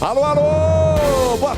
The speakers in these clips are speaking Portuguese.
Alô, alô! Boa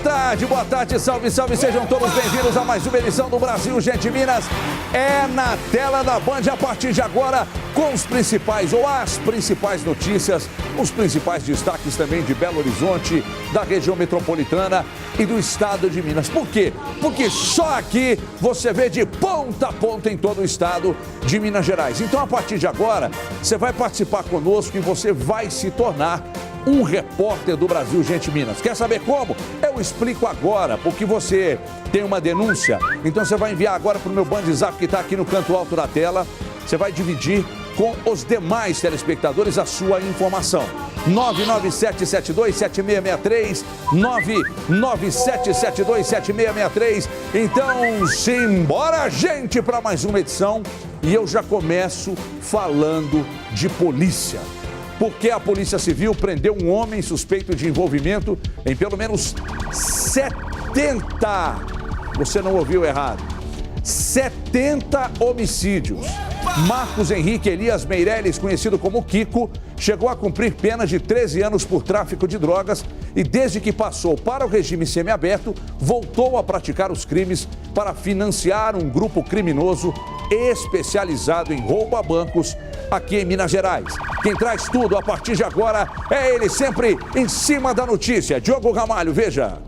tarde, salve, salve, sejam todos bem-vindos a mais uma edição do Brasil Gente Minas. É na tela da Band a partir de agora, com os principais ou as principais notícias, os principais destaques também de Belo Horizonte, da região metropolitana e do estado de Minas. Por quê? Porque só aqui você vê de ponta a ponta em todo o estado de Minas Gerais. Então, a partir de agora, você vai participar conosco e você vai se tornar um repórter do Brasil Gente Minas. Quer saber como? Eu explico agora, porque você tem uma denúncia. Então você vai enviar agora para o meu BandZap que está aqui no canto alto da tela. Você vai dividir com os demais telespectadores a sua informação. 997727663, 997727663. Então, simbora, gente, para mais uma edição. E eu já começo falando de polícia. Porque a Polícia Civil prendeu um homem suspeito de envolvimento em pelo menos 70, você não ouviu errado, 70 homicídios. Marcos Henrique Elias Meirelles, conhecido como Kiko, chegou a cumprir pena de 13 anos por tráfico de drogas e desde que passou para o regime semiaberto, voltou a praticar os crimes para financiar um grupo criminoso especializado em roubo a bancos aqui em Minas Gerais. Quem traz tudo a partir de agora é ele, sempre em cima da notícia. Diogo Ramalho, veja.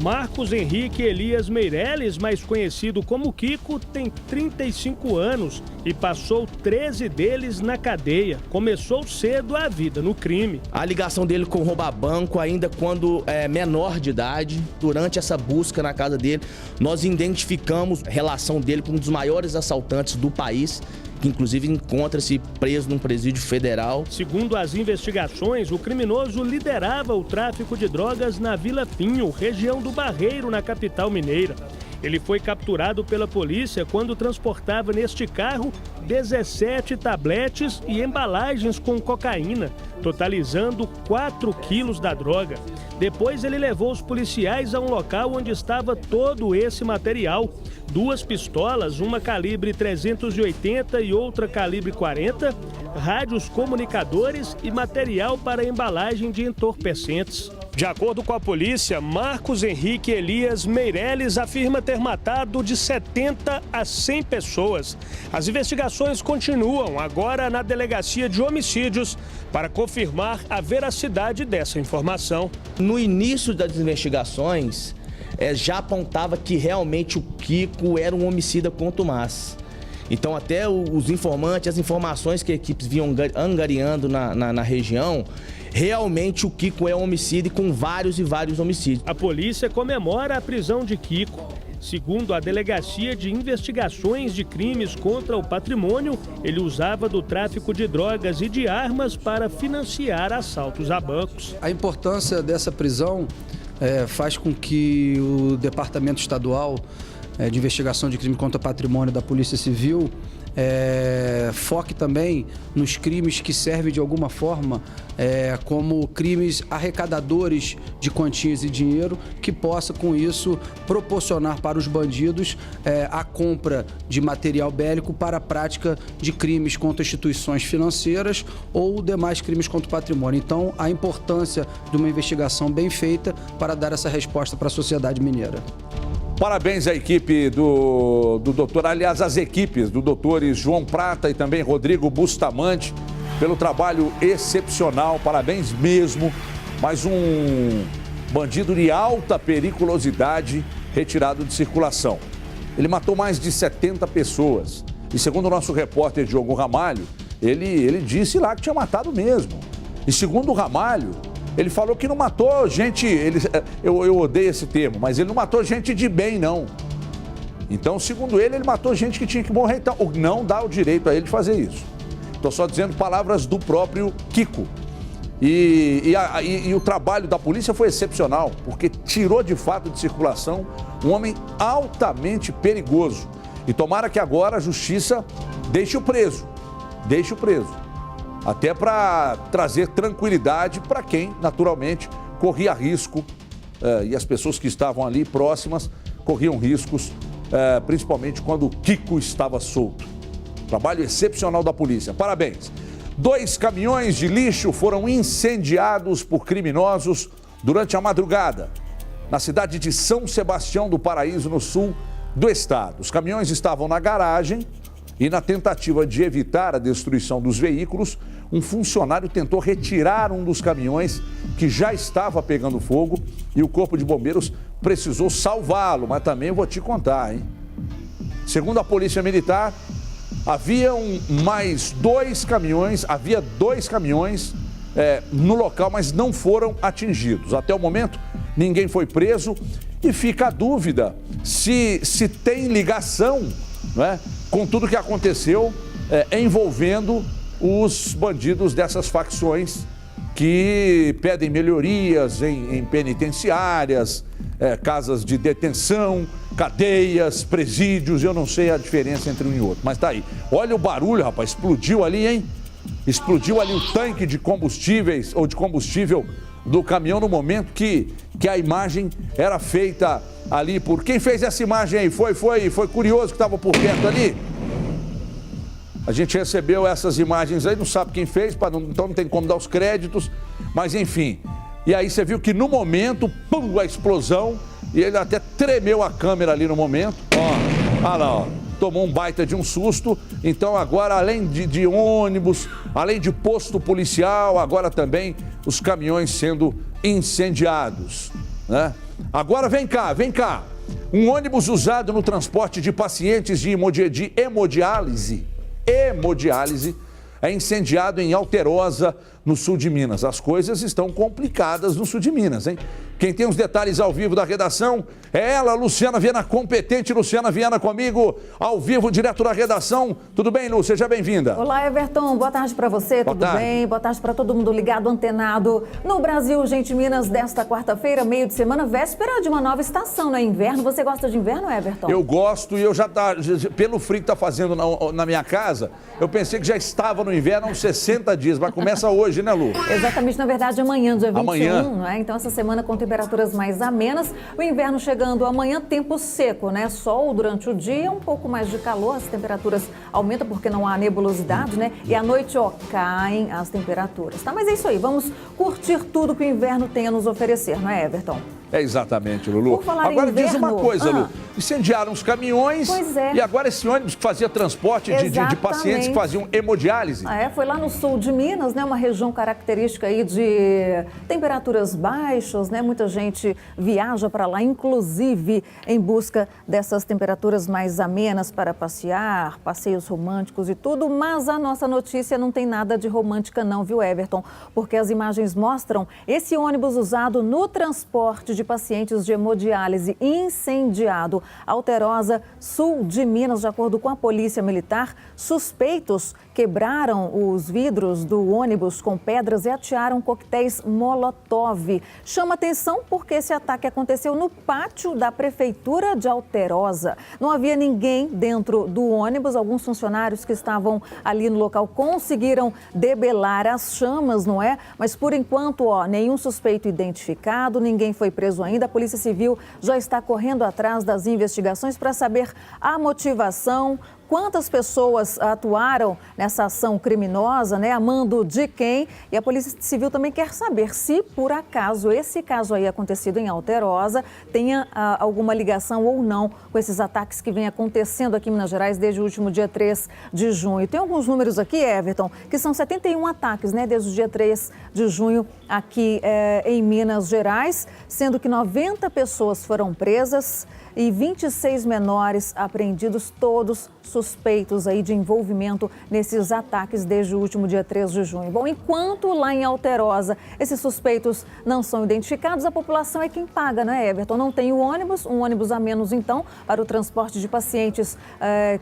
Marcos Henrique Elias Meirelles, mais conhecido como Kiko, tem 35 anos e passou 13 deles na cadeia. Começou cedo a vida no crime. A ligação dele com roubar banco, ainda quando é menor de idade, durante essa busca na casa dele, nós identificamos a relação dele com um dos maiores assaltantes do país, que inclusive encontra-se preso num presídio federal. Segundo as investigações, o criminoso liderava o tráfico de drogas na Vila Pinho, região do Barreiro, na capital mineira. Ele foi capturado pela polícia quando transportava neste carro 17 tabletes e embalagens com cocaína, totalizando 4 quilos da droga. Depois ele levou os policiais a um local onde estava todo esse material. 2 pistolas, uma calibre 380 e outra calibre 40, rádios comunicadores e material para embalagem de entorpecentes. De acordo com a polícia, Marcos Henrique Elias Meirelles afirma ter matado de 70 a 100 pessoas. As investigações continuam agora na Delegacia de Homicídios para confirmar a veracidade dessa informação. No início das investigações, já apontava que realmente o Kiko era um homicida contumaz. Então até os informantes, as informações que equipes vinham angariando na região, realmente o Kiko é um homicida e com vários e vários homicídios. A polícia comemora a prisão de Kiko. Segundo a Delegacia de Investigações de Crimes contra o Patrimônio, ele usava do tráfico de drogas e de armas para financiar assaltos a bancos. A importância dessa prisão faz com que o Departamento Estadual de Investigação de Crime contra o Patrimônio da Polícia Civil foque também nos crimes que servem de alguma forma como crimes arrecadadores de quantias e dinheiro, que possa com isso proporcionar para os bandidos a compra de material bélico para a prática de crimes contra instituições financeiras ou demais crimes contra o patrimônio. Então, a importância de uma investigação bem feita para dar essa resposta para a sociedade mineira. Parabéns à equipe do doutor, aliás, as equipes do doutores João Prata e também Rodrigo Bustamante pelo trabalho excepcional. Parabéns mesmo. Mais um bandido de alta periculosidade retirado de circulação. Ele matou mais de 70 pessoas. E segundo o nosso repórter Diogo Ramalho, ele disse lá que tinha matado mesmo. E segundo o Ramalho, ele falou que não matou gente, eu odeio esse termo, mas ele não matou gente de bem, não. Então, segundo ele matou gente que tinha que morrer. Então, não dá o direito a ele de fazer isso. Estou só dizendo palavras do próprio Kiko. E o trabalho da polícia foi excepcional, porque tirou de fato de circulação um homem altamente perigoso. E tomara que agora a justiça deixe o preso. Até para trazer tranquilidade para quem, naturalmente, corria risco, e as pessoas que estavam ali próximas corriam riscos, principalmente quando o Kiko estava solto. Trabalho excepcional da polícia. Parabéns. 2 caminhões de lixo foram incendiados por criminosos durante a madrugada, na cidade de São Sebastião do Paraíso, no sul do estado. Os caminhões estavam na garagem e, na tentativa de evitar a destruição dos veículos, um funcionário tentou retirar um dos caminhões que já estava pegando fogo e o Corpo de Bombeiros precisou salvá-lo, mas também eu vou te contar, hein? Segundo a Polícia Militar, havia dois caminhões no local, mas não foram atingidos. Até o momento, ninguém foi preso e fica a dúvida se tem ligação, não é, com tudo que aconteceu envolvendo os bandidos dessas facções que pedem melhorias em penitenciárias, casas de detenção, cadeias, presídios. Eu não sei a diferença entre um e outro, mas tá aí. Olha o barulho, rapaz, explodiu ali, hein? Explodiu ali o tanque de combustíveis ou de combustível do caminhão no momento que a imagem era feita ali por... Quem fez essa imagem aí? Foi curioso que estava por perto ali? A gente recebeu essas imagens aí, não sabe quem fez, então não tem como dar os créditos, mas enfim. E aí você viu que no momento, pum, a explosão, e ele até tremeu a câmera ali no momento. Ó, olha lá, ó, tomou um baita de um susto. Então agora, além de ônibus, além de posto policial, agora também os caminhões sendo incendiados, né? Agora vem cá. Um ônibus usado no transporte de pacientes de hemodiálise é incendiado em Alterosa, no sul de Minas. As coisas estão complicadas no sul de Minas, hein? Quem tem os detalhes ao vivo da redação é ela, Luciana Viana, competente Luciana Viana comigo, ao vivo, direto da redação. Tudo bem, Lu? Seja bem-vinda. Olá, Everton. Boa tarde para você. Tudo bem? Boa tarde para todo mundo ligado, antenado no Brasil, gente. Minas, desta quarta-feira, meio de semana, véspera de uma nova estação, né? Inverno. Você gosta de inverno, Everton? Eu gosto e eu pelo frio que tá fazendo na minha casa, eu pensei que já estava no inverno há uns 60 dias, mas começa hoje, né, Lu? Exatamente, na verdade, amanhã, dia 21, amanhã. Né? Então, essa semana com temperaturas mais amenas. O inverno chegando amanhã, tempo seco, né? Sol durante o dia, um pouco mais de calor, as temperaturas aumentam porque não há nebulosidade, né? E à noite, ó, caem as temperaturas, tá? Mas é isso aí, vamos curtir tudo que o inverno tem a nos oferecer, não é, Everton? É exatamente, Lulu. Por falar agora em inverno, diz uma coisa, Lu. Incendiaram os caminhões. Pois é. E agora esse ônibus que fazia transporte de pacientes que faziam hemodiálise. Foi lá no sul de Minas, né? Uma região característica aí de temperaturas baixas, né? Muita gente viaja para lá, inclusive em busca dessas temperaturas mais amenas para passear, passeios românticos e tudo. Mas a nossa notícia não tem nada de romântica não, viu, Everton? Porque as imagens mostram esse ônibus usado no transporte de pacientes de hemodiálise incendiado. Alterosa, sul de Minas, de acordo com a Polícia Militar, suspeitos quebraram os vidros do ônibus com pedras e atearam coquetéis Molotov. Chama atenção porque esse ataque aconteceu no pátio da Prefeitura de Alterosa. Não havia ninguém dentro do ônibus. Alguns funcionários que estavam ali no local conseguiram debelar as chamas, não é? Mas por enquanto, nenhum suspeito identificado, ninguém foi preso ainda. A Polícia Civil já está correndo atrás das investigações para saber a motivação, quantas pessoas atuaram nessa ação criminosa, né? A mando de quem? E a Polícia Civil também quer saber se, por acaso, esse caso aí acontecido em Alterosa tenha alguma ligação ou não com esses ataques que vem acontecendo aqui em Minas Gerais desde o último dia 3 de junho. Tem alguns números aqui, Everton, que são 71 ataques, né? Desde o dia 3 de junho aqui em Minas Gerais, sendo que 90 pessoas foram presas e 26 menores apreendidos, todos suspeitos aí de envolvimento nesses ataques desde o último dia 3 de junho. Bom, enquanto lá em Alterosa esses suspeitos não são identificados, a população é quem paga, né, Everton? Não tem o ônibus, um ônibus a menos então para o transporte de pacientes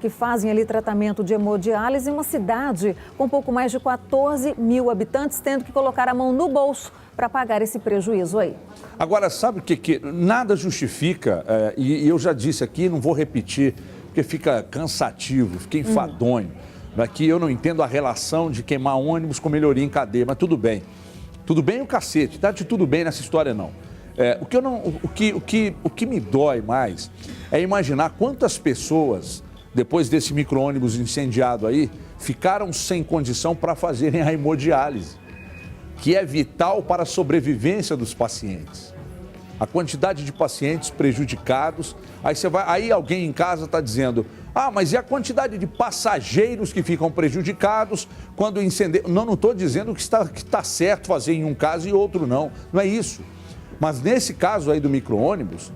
que fazem ali tratamento de hemodiálise em uma cidade com pouco mais de 14 mil habitantes, tendo que colocar a mão no bolso para pagar esse prejuízo aí. Agora, sabe o que nada justifica, e eu já disse aqui, não vou repetir, porque fica cansativo, fica enfadonho. Aqui eu não entendo a relação de queimar ônibus com melhoria em cadeia, mas tudo bem. Tudo bem o cacete, tá de tudo bem nessa história não. O que me dói mais é imaginar quantas pessoas, depois desse micro-ônibus incendiado aí, ficaram sem condição para fazerem a hemodiálise. que é vital para a sobrevivência dos pacientes. A quantidade de pacientes prejudicados, aí alguém em casa está dizendo, mas e a quantidade de passageiros que ficam prejudicados quando incendeia? Não estou dizendo que está certo fazer em um caso e outro não é isso. Mas nesse caso aí do micro-ônibus,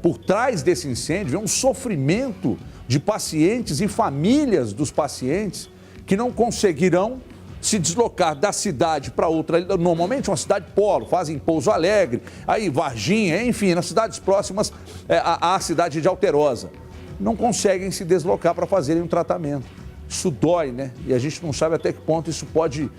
por trás desse incêndio é um sofrimento de pacientes e famílias dos pacientes que não conseguirão se deslocar da cidade para outra, normalmente uma cidade polo, fazem Pouso Alegre, aí Varginha, enfim, nas cidades próximas à cidade de Alterosa. Não conseguem se deslocar para fazerem um tratamento. Isso dói, né? E a gente não sabe até que ponto isso pode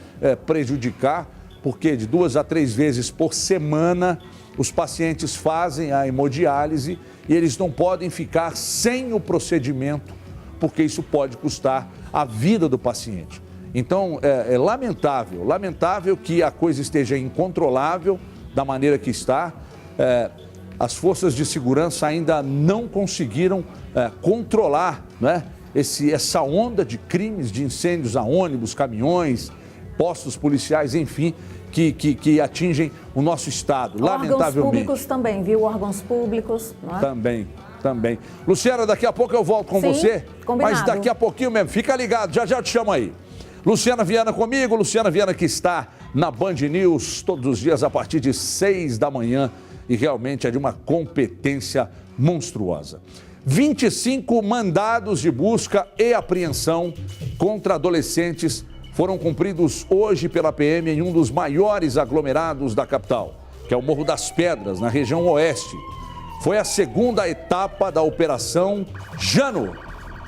prejudicar, porque de 2 a 3 vezes por semana os pacientes fazem a hemodiálise e eles não podem ficar sem o procedimento, porque isso pode custar a vida do paciente. Então, é lamentável que a coisa esteja incontrolável da maneira que está. As forças de segurança ainda não conseguiram controlar, né, essa onda de crimes, de incêndios a ônibus, caminhões, postos policiais, enfim, que atingem o nosso estado, lamentavelmente. Órgãos públicos também, viu? Órgãos públicos, não é? Também. Luciana, daqui a pouco eu volto com você. Combinado. Mas daqui a pouquinho mesmo, fica ligado, já eu te chamo aí. Luciana Viana comigo, Luciana Viana que está na Band News todos os dias a partir de 6 da manhã e realmente é de uma competência monstruosa. 25 mandados de busca e apreensão contra adolescentes foram cumpridos hoje pela PM em um dos maiores aglomerados da capital, que é o Morro das Pedras, na região oeste. Foi a segunda etapa da Operação Jano,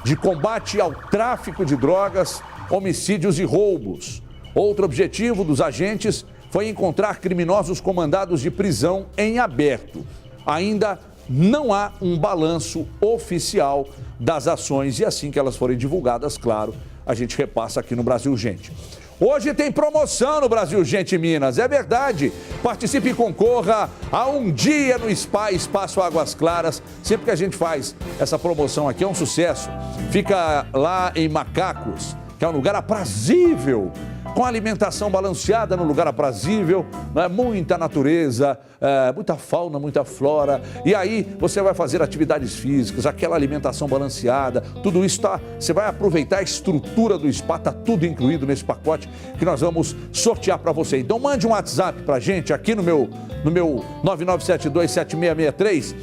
de combate ao tráfico de drogas, homicídios e roubos. Outro objetivo dos agentes foi encontrar criminosos com mandados de prisão em aberto. Ainda não há um balanço oficial das ações e assim que elas forem divulgadas, claro, a gente repassa aqui no Brasil Gente. Hoje tem promoção no Brasil Gente Minas, é verdade. Participe e concorra a um dia no SPA, Espaço Águas Claras. Sempre que a gente faz essa promoção aqui é um sucesso. Fica lá em Macacos, que é um lugar aprazível, com alimentação balanceada no lugar aprazível, né? Muita natureza, muita fauna, muita flora. E aí você vai fazer atividades físicas, aquela alimentação balanceada, tudo isso você vai aproveitar a estrutura do spa, está tudo incluído nesse pacote que nós vamos sortear para você. Então mande um WhatsApp para a gente aqui no meu 99727663.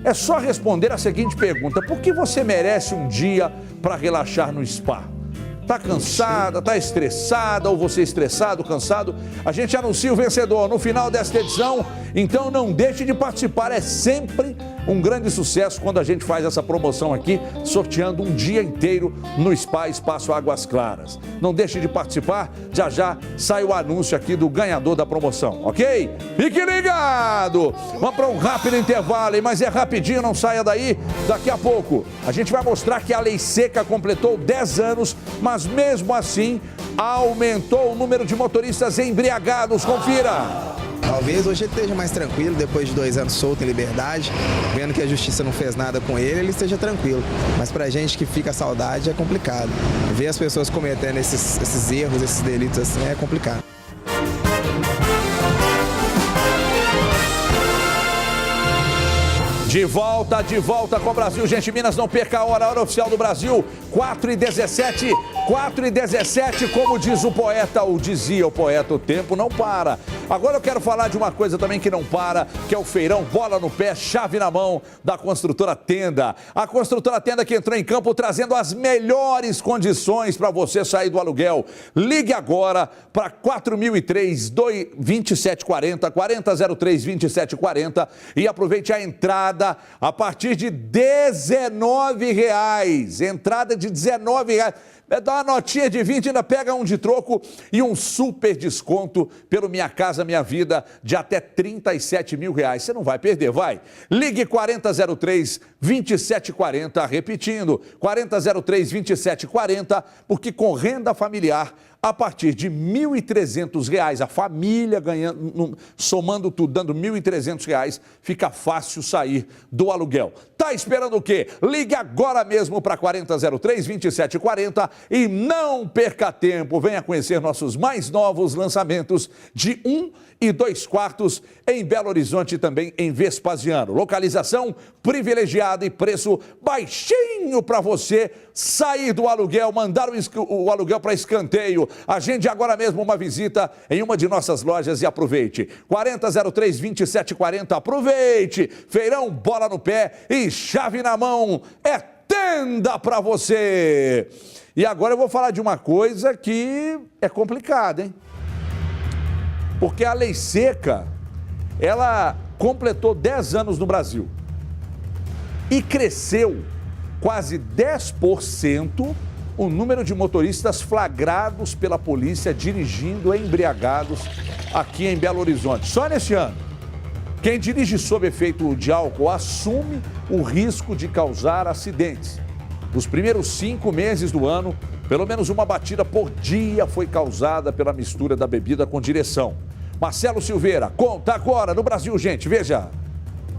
É só responder a seguinte pergunta: por que você merece um dia para relaxar no spa? Está cansada, está estressada, ou você estressado, cansado? A gente anuncia o vencedor no final desta edição, então não deixe de participar. É sempre um grande sucesso quando a gente faz essa promoção aqui, sorteando um dia inteiro no SPA, Espaço Águas Claras. Não deixe de participar, já sai o anúncio aqui do ganhador da promoção, ok? Fique ligado! Vamos para um rápido intervalo, mas é rapidinho, não saia daí. Daqui a pouco a gente vai mostrar que a Lei Seca completou 10 anos, mas mesmo assim aumentou o número de motoristas embriagados. Confira! Talvez hoje ele esteja mais tranquilo, depois de 2 anos solto em liberdade, vendo que a justiça não fez nada com ele esteja tranquilo. Mas pra gente que fica a saudade é complicado. Ver as pessoas cometendo esses erros, esses delitos assim é complicado. De volta com o Brasil Gente Minas, não perca a hora oficial do Brasil, 4h17, como diz o poeta, ou dizia o poeta, o tempo não para. Agora eu quero falar de uma coisa também que não para, que é o feirão bola no pé, chave na mão da Construtora Tenda. A Construtora Tenda que entrou em campo trazendo as melhores condições para você sair do aluguel. Ligue agora para 4003-2740, 4003-2740 e aproveite a entrada a partir de R$19. Entrada de R$19. Dá uma notinha de 20, ainda pega um de troco e um super desconto pelo Minha Casa Minha Vida de até R$37 mil. Você não vai perder, vai. Ligue 4003-2740, repetindo, 4003-2740, porque com renda familiar A partir de R$ 1.300, a família ganhando, somando tudo, dando R$ 1.300, fica fácil sair do aluguel. Tá esperando o quê? Ligue agora mesmo para 4003-2740 e não perca tempo. Venha conhecer nossos mais novos lançamentos de 1 e 2 quartos em Belo Horizonte e também em Vespasiano. Localização privilegiada e preço baixinho para você sair do aluguel, mandar o aluguel para escanteio. Agende agora mesmo uma visita em uma de nossas lojas e aproveite. 4003-2740, aproveite! Feirão, bola no pé e chave na mão. É tenda para você! E agora eu vou falar de uma coisa que é complicada, hein? Porque a lei seca, ela completou 10 anos no Brasil e cresceu quase 10% o número de motoristas flagrados pela polícia dirigindo embriagados aqui em Belo Horizonte. Só neste ano, quem dirige sob efeito de álcool assume o risco de causar acidentes. Nos primeiros 5 meses do ano, pelo menos uma batida por dia foi causada pela mistura da bebida com direção. Marcelo Silveira, conta agora no Brasil, gente, veja.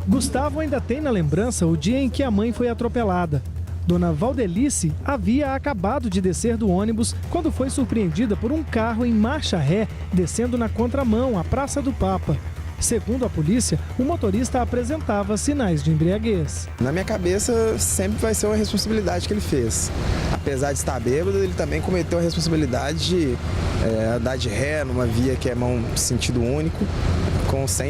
Gustavo ainda tem na lembrança o dia em que a mãe foi atropelada. Dona Valdelice havia acabado de descer do ônibus quando foi surpreendida por um carro em marcha ré descendo na contramão à Praça do Papa. Segundo a polícia, o motorista apresentava sinais de embriaguez. Na minha cabeça, sempre vai ser uma responsabilidade que ele fez. Apesar de estar bêbado, ele também cometeu a responsabilidade de andar de ré numa via que é mão sentido único,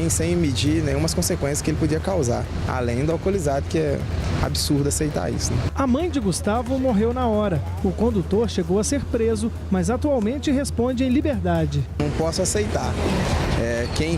sem medir nenhuma consequências que ele podia causar. Além do alcoolizado, que é absurdo aceitar isso. Né? A mãe de Gustavo morreu na hora. O condutor chegou a ser preso, mas atualmente responde em liberdade. Não posso aceitar.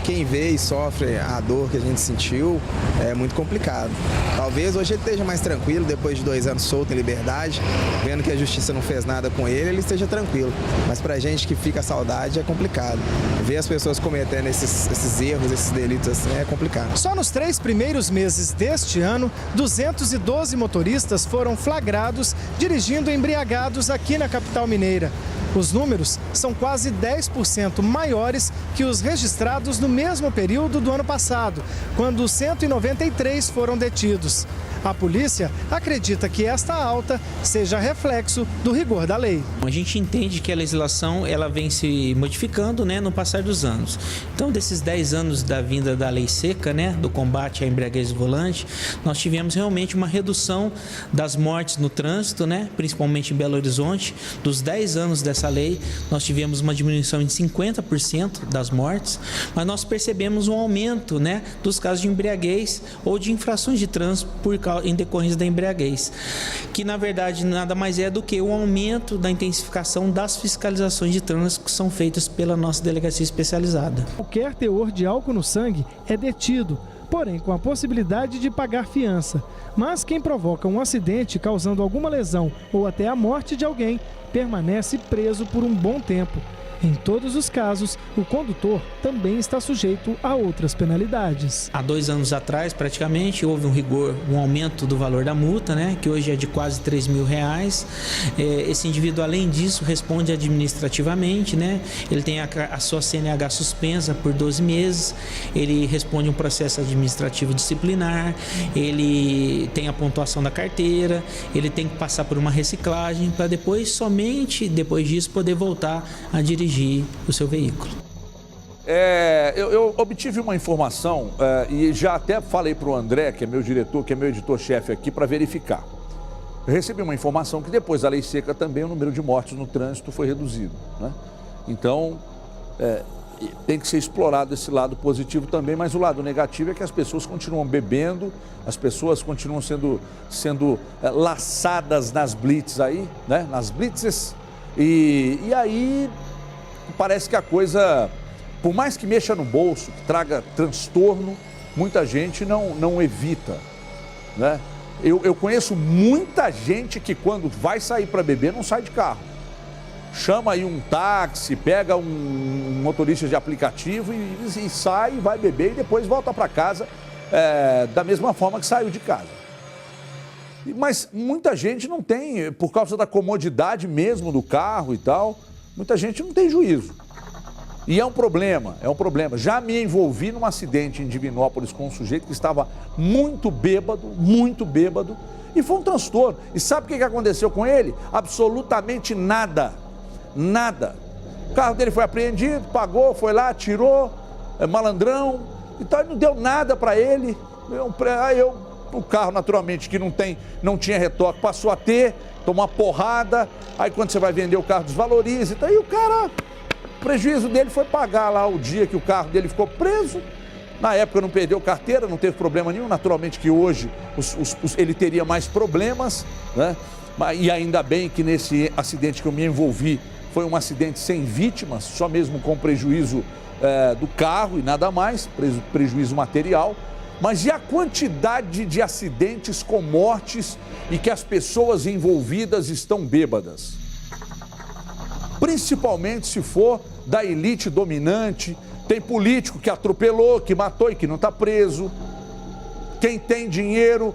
Quem vê e sofre a dor que a gente sentiu é muito complicado. Talvez hoje ele esteja mais tranquilo, depois de 2 anos solto em liberdade, vendo que a justiça não fez nada com ele esteja tranquilo. Mas pra gente que fica a saudade é complicado. Ver as pessoas cometendo esses erros, esses delitos assim é complicado. Só nos 3 primeiros meses deste ano, 212 motoristas foram flagrados dirigindo embriagados aqui na capital mineira. Os números são quase 10% maiores que os registrados no mesmo período do ano passado, quando 193 foram detidos. A polícia acredita que esta alta seja reflexo do rigor da lei. A gente entende que a legislação ela vem se modificando, né, no passar dos anos. Então, desses 10 anos da vinda da lei seca, né, do combate à embriaguez do volante, nós tivemos realmente uma redução das mortes no trânsito, né, principalmente em Belo Horizonte. Dos 10 anos dessa lei, nós tivemos uma diminuição de 50% das mortes, mas nós percebemos um aumento, né, dos casos de embriaguez ou de infrações de trânsito em decorrência da embriaguez, que na verdade nada mais é do que o aumento da intensificação das fiscalizações de trânsito que são feitas pela nossa delegacia especializada. Qualquer teor de álcool no sangue é detido, porém com a possibilidade de pagar fiança. Mas quem provoca um acidente causando alguma lesão ou até a morte de alguém permanece preso por um bom tempo. Em todos os casos, o condutor também está sujeito a outras penalidades. Há 2 anos atrás, praticamente, houve um aumento do valor da multa, né, que hoje é de quase R$3 mil. Esse indivíduo, além disso, responde administrativamente, né? Ele tem a sua CNH suspensa por 12 meses, ele responde um processo administrativo disciplinar, ele tem a pontuação da carteira, ele tem que passar por uma reciclagem para somente depois disso, poder voltar a dirigir o seu veículo. Eu obtive uma informação e já até falei para o André, que é meu diretor, que é meu editor-chefe aqui, para verificar. Eu recebi uma informação que depois da lei seca também o número de mortes no trânsito foi reduzido, né? Então, tem que ser explorado esse lado positivo também, mas o lado negativo é que as pessoas continuam bebendo, as pessoas continuam sendo laçadas nas blitz aí, né? Nas blitzes, e aí parece que a coisa, por mais que mexa no bolso, que traga transtorno, muita gente não evita, né? Eu conheço muita gente que quando vai sair para beber não sai de carro. Chama aí um táxi, pega um motorista de aplicativo e sai, vai beber e depois volta para casa da mesma forma que saiu de casa. Mas muita gente não tem, por causa da comodidade mesmo do carro e tal, Muita gente não tem juízo. E é um problema, é um problema. Já me envolvi num acidente em Divinópolis com um sujeito que estava muito bêbado, e foi um transtorno. E sabe o que aconteceu com ele? Absolutamente nada. Nada. O carro dele foi apreendido, pagou, foi lá, tirou, malandrão, então não deu nada para ele. O carro, naturalmente, que não tinha retoque, passou a ter, tomou uma porrada, aí quando você vai vender o carro desvaloriza, então, aí o cara, o prejuízo dele foi pagar lá o dia que o carro dele ficou preso. Na época não perdeu carteira, não teve problema nenhum, naturalmente que hoje ele teria mais problemas, né? E ainda bem que nesse acidente que eu me envolvi foi um acidente sem vítimas, só mesmo com prejuízo do carro e nada mais, prejuízo material. Mas e a quantidade de acidentes com mortes e que as pessoas envolvidas estão bêbadas? Principalmente se for da elite dominante, tem político que atropelou, que matou e que não está preso. Quem tem dinheiro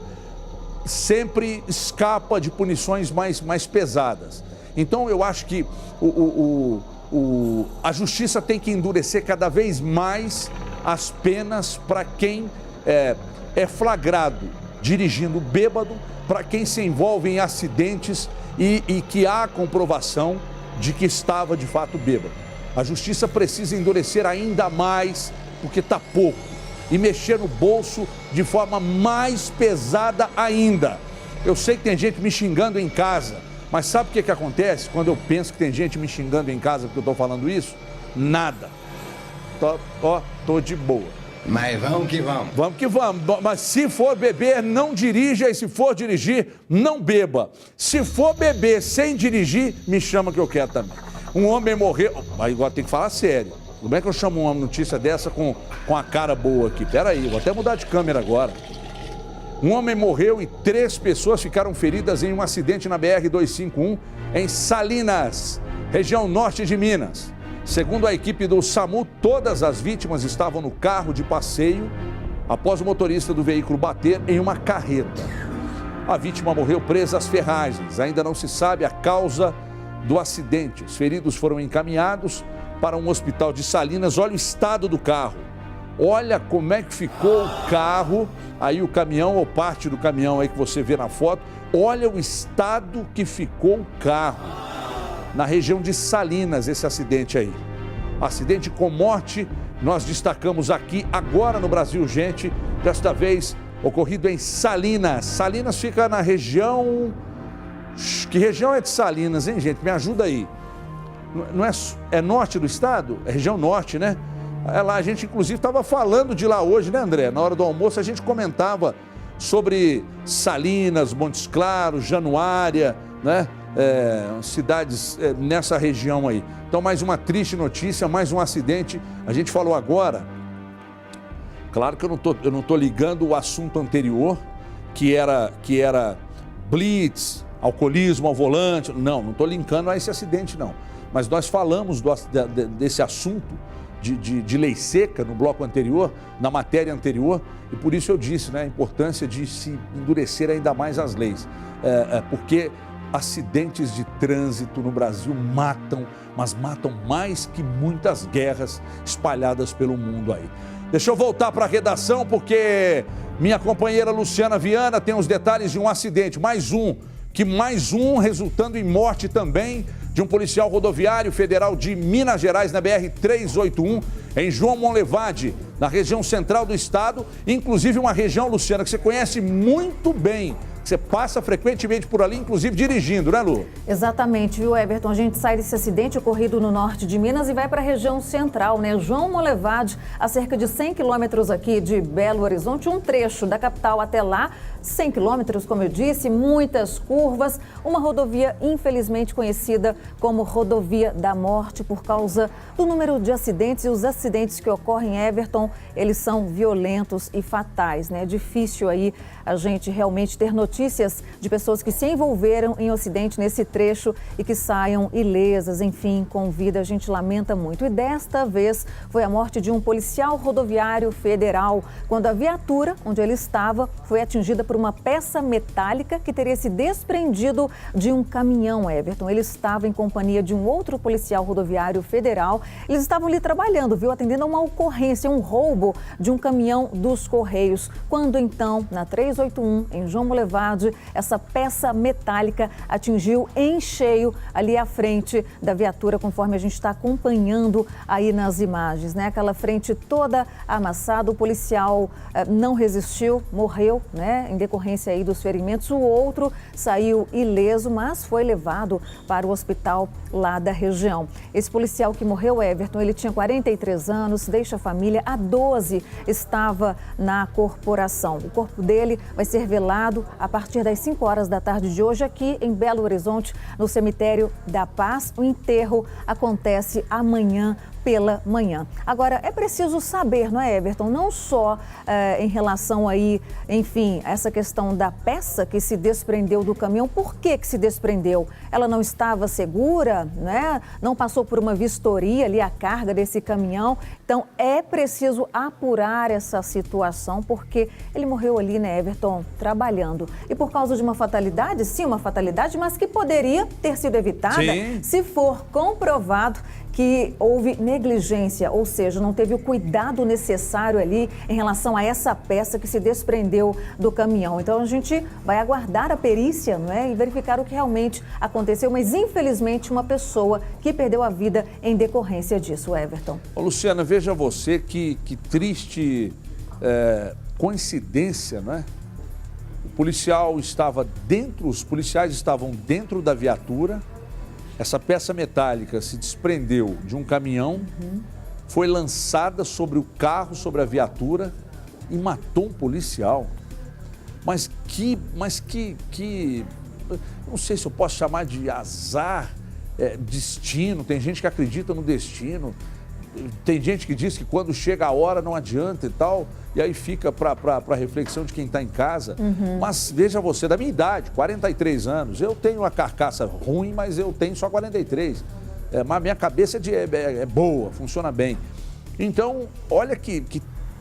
sempre escapa de punições mais pesadas. Então eu acho que a justiça tem que endurecer cada vez mais as penas para quem é flagrado dirigindo bêbado, para quem se envolve em acidentes e que há comprovação de que estava de fato bêbado. A justiça precisa endurecer ainda mais, porque está pouco, e mexer no bolso de forma mais pesada ainda. Eu sei que tem gente me xingando em casa, mas sabe o que acontece quando eu penso que tem gente me xingando em casa porque eu estou falando isso? Nada. Tô de boa. Mas vamos que vamos. Vamos que vamos. Mas se for beber, não dirija, e se for dirigir, não beba. Se for beber sem dirigir, me chama que eu quero também. Um homem morreu... Aí agora tem que falar sério. Como é que eu chamo uma notícia dessa com a cara boa aqui? Peraí, vou até mudar de câmera agora. Um homem morreu e 3 pessoas ficaram feridas em um acidente na BR-251 em Salinas, região norte de Minas. Segundo a equipe do SAMU, todas as vítimas estavam no carro de passeio após o motorista do veículo bater em uma carreta. A vítima morreu presa às ferragens. Ainda não se sabe a causa do acidente. Os feridos foram encaminhados para um hospital de Salinas. Olha o estado do carro. Olha como é que ficou o carro. Aí o caminhão, ou parte do caminhão aí que você vê na foto. Olha o estado que ficou o carro. Na região de Salinas, esse acidente aí. Acidente com morte, nós destacamos aqui agora no Brasil, gente. Desta vez ocorrido em Salinas. Salinas fica na região... Que região é de Salinas, hein, gente? Me ajuda aí. Não é norte do estado? É região norte, né? É lá, a gente inclusive estava falando de lá hoje, né, André? Na hora do almoço a gente comentava sobre Salinas, Montes Claros, Januária, né? Cidades nessa região aí. Então, mais uma triste notícia, mais um acidente. A gente falou agora, claro que eu não tô ligando o assunto anterior, que era blitz, alcoolismo ao volante. Não estou linkando a esse acidente, não. Mas nós falamos desse assunto de lei seca no bloco anterior, na matéria anterior, e por isso eu disse, né, a importância de se endurecer ainda mais as leis. Porque acidentes de trânsito no Brasil matam, mas matam mais que muitas guerras espalhadas pelo mundo aí. Deixa eu voltar para a redação, porque minha companheira Luciana Viana tem os detalhes de um acidente, mais um resultando em morte também de um policial rodoviário federal de Minas Gerais na BR-381, em João Monlevade, na região central do estado, inclusive uma região, Luciana, que você conhece muito bem. Você passa frequentemente por ali, inclusive dirigindo, né, Lu? Exatamente, viu, Everton? A gente sai desse acidente ocorrido no norte de Minas e vai para a região central, né? João Monlevade, a cerca de 100 quilômetros aqui de Belo Horizonte, um trecho da capital até lá, 100 quilômetros, como eu disse, muitas curvas, uma rodovia infelizmente conhecida como Rodovia da Morte por causa do número de acidentes, e os acidentes que ocorrem em Everton, eles são violentos e fatais, né? É difícil aí a gente realmente ter notícias notícias de pessoas que se envolveram em um acidente nesse trecho e que saiam ilesas, enfim, com vida. A gente lamenta muito. E desta vez foi a morte de um policial rodoviário federal, quando a viatura onde ele estava foi atingida por uma peça metálica que teria se desprendido de um caminhão, Everton. Ele estava em companhia de um outro policial rodoviário federal. Eles estavam ali trabalhando, viu? Atendendo a uma ocorrência, um roubo de um caminhão dos Correios. Quando então, na 381, em João Molevade, essa peça metálica atingiu em cheio ali à frente da viatura, conforme a gente está acompanhando aí nas imagens, né? Aquela frente toda amassada, o policial não resistiu, morreu, né? Em decorrência aí dos ferimentos. O outro saiu ileso, mas foi levado para o hospital lá da região. Esse policial que morreu, Everton, ele tinha 43 anos, deixa a família, há 12 estava na corporação. O corpo dele vai ser velado a partir das 5 horas da tarde de hoje aqui em Belo Horizonte, no cemitério da Paz. O enterro acontece amanhã pela manhã. Agora, é preciso saber, não é, Everton? Não só em relação aí, enfim, essa questão da peça que se desprendeu do caminhão. Por que se desprendeu? Ela não estava segura, né? Não passou por uma vistoria ali a carga desse caminhão. Então, é preciso apurar essa situação, porque ele morreu ali, né, Everton, trabalhando. E por causa de uma fatalidade, sim, uma fatalidade, mas que poderia ter sido evitada se for comprovado que houve negligência, ou seja, não teve o cuidado necessário ali em relação a essa peça que se desprendeu do caminhão. Então a gente vai aguardar a perícia, não é? E verificar o que realmente aconteceu, mas infelizmente uma pessoa que perdeu a vida em decorrência disso, Everton. Ô, Luciana, veja você que triste coincidência, não é? Os policiais estavam dentro da viatura. Essa peça metálica se desprendeu de um caminhão, foi lançada sobre o carro, sobre a viatura e matou um policial. Mas não sei se eu posso chamar de azar, destino. Tem gente que acredita no destino. Tem gente que diz que quando chega a hora não adianta e tal, e aí fica para a reflexão de quem está em casa. Mas veja você, da minha idade, 43 anos, eu tenho uma carcaça ruim, mas eu tenho só 43. Mas minha cabeça é boa, funciona bem. Então, olha que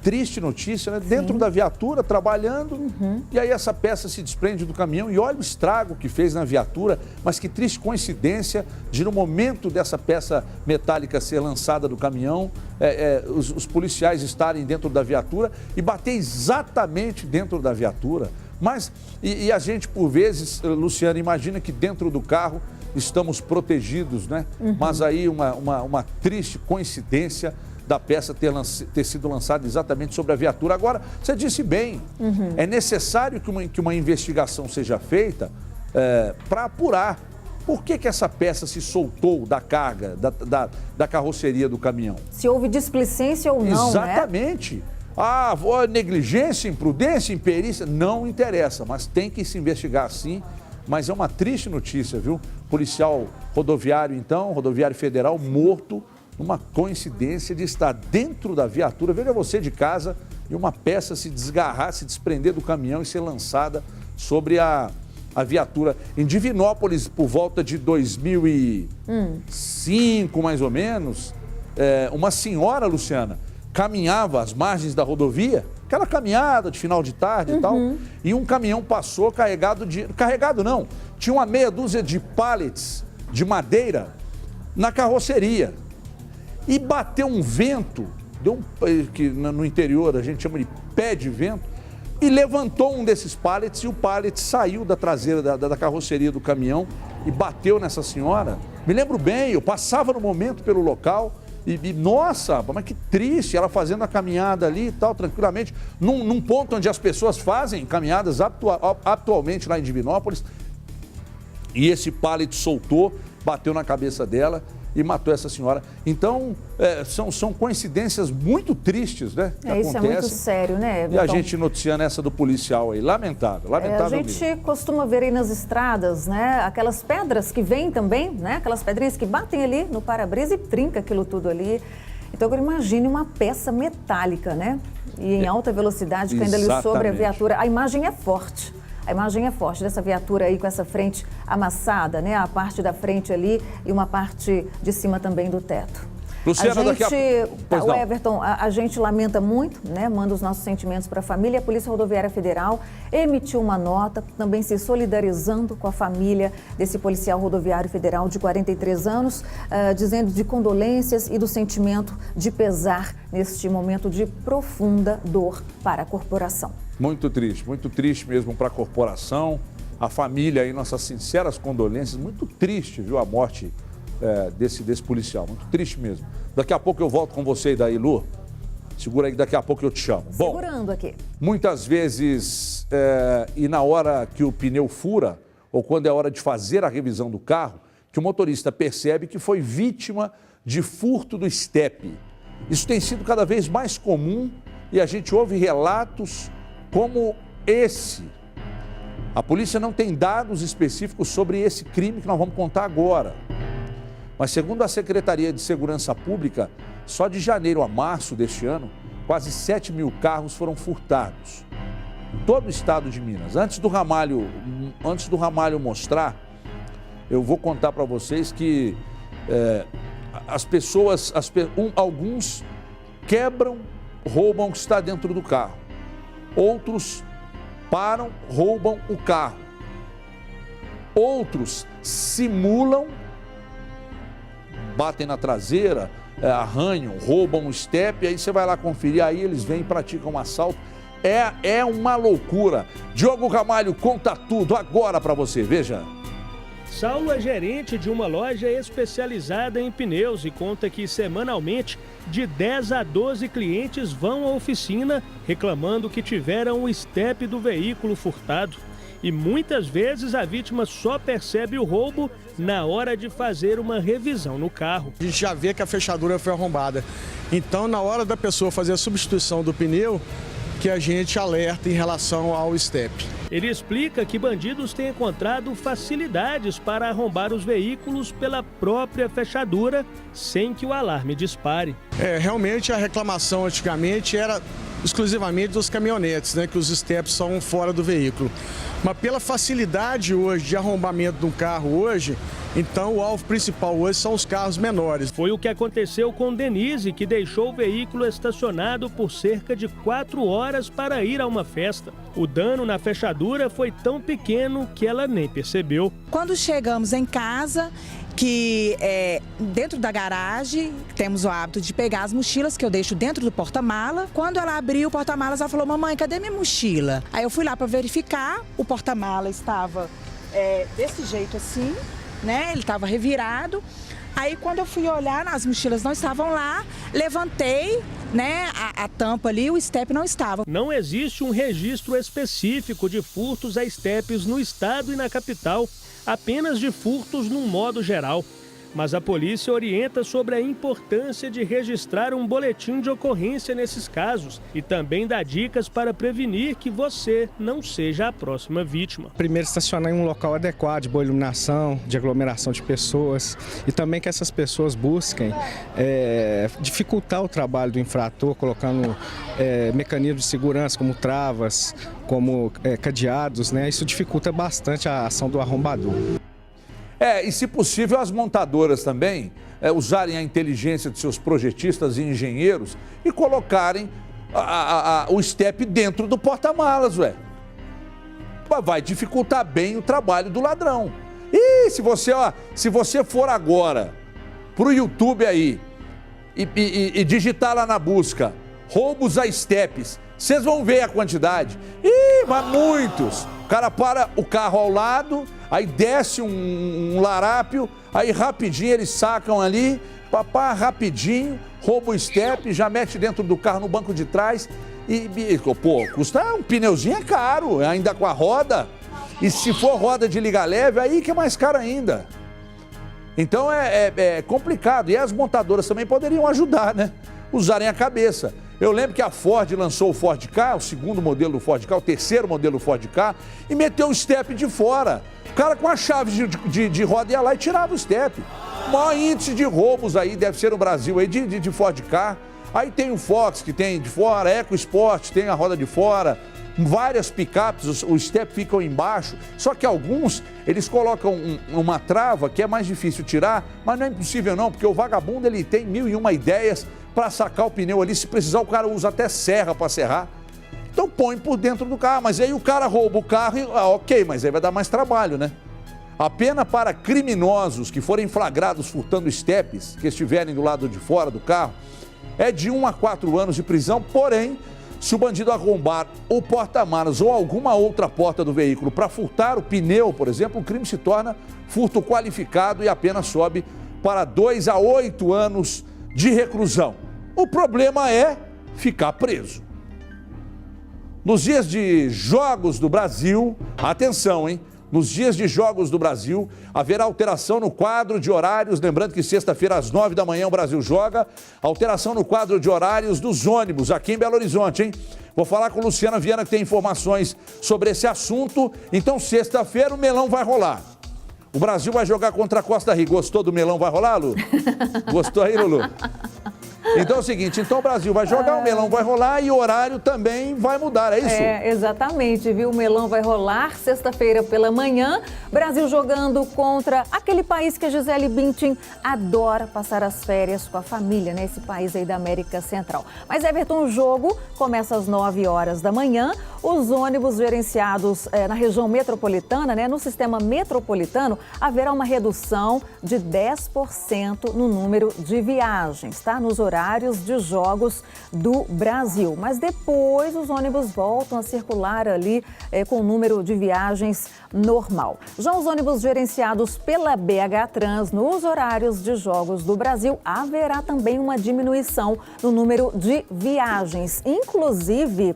triste notícia, né? Dentro da viatura, trabalhando, e aí essa peça se desprende do caminhão e olha o estrago que fez na viatura, mas que triste coincidência de no momento dessa peça metálica ser lançada do caminhão, os policiais estarem dentro da viatura e bater exatamente dentro da viatura. Mas, e a gente por vezes, Luciana, imagina que dentro do carro estamos protegidos, né? Mas aí uma triste coincidência da peça ter sido lançada exatamente sobre a viatura. Agora, você disse bem, é necessário que uma investigação seja feita para apurar por que essa peça se soltou da carga, da carroceria do caminhão. Se houve displicência ou não, exatamente. Né? Negligência, imprudência, imperícia, não interessa, mas tem que se investigar sim. Mas é uma triste notícia, viu? Policial rodoviário, então, rodoviário federal, morto, uma coincidência de estar dentro da viatura, veja você de casa, e uma peça se desgarrar, se desprender do caminhão e ser lançada sobre a viatura. Em Divinópolis, por volta de 2005, mais ou menos, uma senhora, Luciana, caminhava às margens da rodovia, aquela caminhada de final de tarde e tal, e um caminhão passou carregado não, tinha uma meia dúzia de pallets de madeira na carroceria. E bateu um vento, que no interior a gente chama de pé de vento, e levantou um desses pallets e o pallet saiu da traseira da carroceria do caminhão e bateu nessa senhora. Me lembro bem, eu passava no momento pelo local e nossa, mas que triste, ela fazendo a caminhada ali e tal, tranquilamente, num ponto onde as pessoas fazem caminhadas atualmente lá em Divinópolis, e esse pallet soltou, bateu na cabeça dela e matou essa senhora. Então, são coincidências muito tristes, né? Que isso acontecem. É muito sério, né, Everton? E a gente noticiando essa do policial aí, lamentável. A gente costuma ver aí nas estradas, né, aquelas pedras que vêm também, né, aquelas pedrinhas que batem ali no para-brisa e trinca aquilo tudo ali. Então, agora imagine uma peça metálica, né, e em alta velocidade, caindo ali sobre a viatura. A imagem é forte. A imagem é forte dessa viatura aí com essa frente amassada, né? A parte da frente ali e uma parte de cima também do teto. Luciana, o Everton, a gente lamenta muito, né? Manda os nossos sentimentos para a família. A Polícia Rodoviária Federal emitiu uma nota, também se solidarizando com a família desse policial rodoviário federal de 43 anos, dizendo de condolências e do sentimento de pesar neste momento de profunda dor para a corporação. Muito triste mesmo para a corporação, a família aí, nossas sinceras condolências. Muito triste, viu, a morte desse policial, muito triste mesmo. Daqui a pouco eu volto com você daí, Lu. Segura aí que daqui a pouco eu te chamo. Segurando aqui. Muitas vezes, e na hora que o pneu fura, ou quando é hora de fazer a revisão do carro, que o motorista percebe que foi vítima de furto do estepe. Isso tem sido cada vez mais comum e a gente ouve relatos como esse. A polícia não tem dados específicos sobre esse crime que nós vamos contar agora. Mas segundo a Secretaria de Segurança Pública, só de janeiro a março deste ano, quase 7 mil carros foram furtados. Em todo o estado de Minas. Antes do Ramalho mostrar, eu vou contar para vocês que alguns quebram, roubam o que está dentro do carro. Outros param, roubam o carro. Outros simulam, batem na traseira, arranham, roubam o estepe, aí você vai lá conferir, aí eles vêm e praticam um assalto. É uma loucura. Diogo Ramalho conta tudo agora para você, veja. Saulo é gerente de uma loja especializada em pneus e conta que semanalmente de 10 a 12 clientes vão à oficina reclamando que tiveram o estepe do veículo furtado. E muitas vezes a vítima só percebe o roubo na hora de fazer uma revisão no carro. A gente já vê que a fechadura foi arrombada. Então, na hora da pessoa fazer a substituição do pneu, que a gente alerta em relação ao estepe. Ele explica que bandidos têm encontrado facilidades para arrombar os veículos pela própria fechadura, sem que o alarme dispare. Realmente a reclamação antigamente era exclusivamente dos caminhonetes, né, que os estepes são fora do veículo. Mas pela facilidade hoje de arrombamento de um carro hoje, então o alvo principal hoje são os carros menores. Foi o que aconteceu com Denise, que deixou o veículo estacionado por cerca de 4 horas para ir a uma festa. O dano na fechadura foi tão pequeno que ela nem percebeu. Quando chegamos em casa, que dentro da garagem, temos o hábito de pegar as mochilas que eu deixo dentro do porta-mala. Quando ela abriu o porta-malas, ela falou: mamãe, cadê minha mochila? Aí eu fui lá para verificar, o porta-mala estava desse jeito assim, né? Ele estava revirado. Aí quando eu fui olhar, as mochilas não estavam lá, levantei, né, a tampa ali, o estepe não estava. Não existe um registro específico de furtos a estepes no estado e na capital, apenas de furtos num modo geral. Mas a polícia orienta sobre a importância de registrar um boletim de ocorrência nesses casos e também dá dicas para prevenir que você não seja a próxima vítima. Primeiro, estacionar em um local adequado, de boa iluminação, de aglomeração de pessoas e também que essas pessoas busquem dificultar o trabalho do infrator, colocando mecanismos de segurança como travas, como cadeados, né? Isso dificulta bastante a ação do arrombador. E se possível as montadoras também usarem a inteligência de seus projetistas e engenheiros e colocarem o estepe dentro do porta-malas, vai dificultar bem o trabalho do ladrão. E se você for agora pro YouTube aí e digitar lá na busca roubos a estepes, vocês vão ver a quantidade. Mas muitos. O cara para o carro ao lado, aí desce um larápio, aí rapidinho eles sacam ali, rapidinho, rouba o estepe, já mete dentro do carro no banco de trás custa um pneuzinho, é caro, ainda com a roda. E se for roda de liga leve, aí que é mais caro ainda. Então é complicado. E as montadoras também poderiam ajudar, né? Usarem a cabeça. Eu lembro que a Ford lançou o Ford Ka, o segundo modelo do Ford Ka, o terceiro modelo do Ford Ka, e meteu o estepe de fora. O cara com a chave de roda ia lá e tirava o estepe. O maior índice de roubos aí deve ser no Brasil aí de Ford Ka. Aí tem o Fox que tem de fora, EcoSport tem a roda de fora. várias picapes, o step ficam embaixo, só que alguns, eles colocam uma trava que é mais difícil tirar, mas não é impossível não, porque o vagabundo, ele tem 1001 ideias para sacar o pneu ali, se precisar o cara usa até serra para serrar. Então põe por dentro do carro, mas aí o cara rouba o carro e, ok, mas aí vai dar mais trabalho, né? A pena para criminosos que forem flagrados furtando estepes, que estiverem do lado de fora do carro, é de 1 a 4 anos de prisão, porém, se o bandido arrombar o porta-malas ou alguma outra porta do veículo para furtar o pneu, por exemplo, o crime se torna furto qualificado e a pena sobe para 2 a 8 anos de reclusão. O problema é ficar preso. Nos dias de Jogos do Brasil, atenção, hein? Nos dias de Jogos do Brasil, haverá alteração no quadro de horários. Lembrando que sexta-feira, às 9 da manhã, o Brasil joga. Alteração no quadro de horários dos ônibus aqui em Belo Horizonte, hein? Vou falar com Luciana Viana, que tem informações sobre esse assunto. Então, sexta-feira, o melão vai rolar. O Brasil vai jogar contra a Costa Rica. Gostou do melão vai rolar, Lu? Gostou aí, Lulu? Então é o seguinte, então o Brasil vai jogar, o melão vai rolar e o horário também vai mudar, é isso? É, exatamente, viu? O melão vai rolar sexta-feira pela manhã, Brasil jogando contra aquele país que a Gisele Bündchen adora passar as férias com a família, né? Esse país aí da América Central. Mas, Everton, o jogo começa às 9 horas da manhã, os ônibus gerenciados na região metropolitana, né? No sistema metropolitano, haverá uma redução de 10% no número de viagens, tá? Nos horários de Jogos do Brasil. Mas depois os ônibus voltam a circular ali com o número de viagens normal. Já os ônibus gerenciados pela BH Trans nos horários de Jogos do Brasil, haverá também uma diminuição no número de viagens. Inclusive,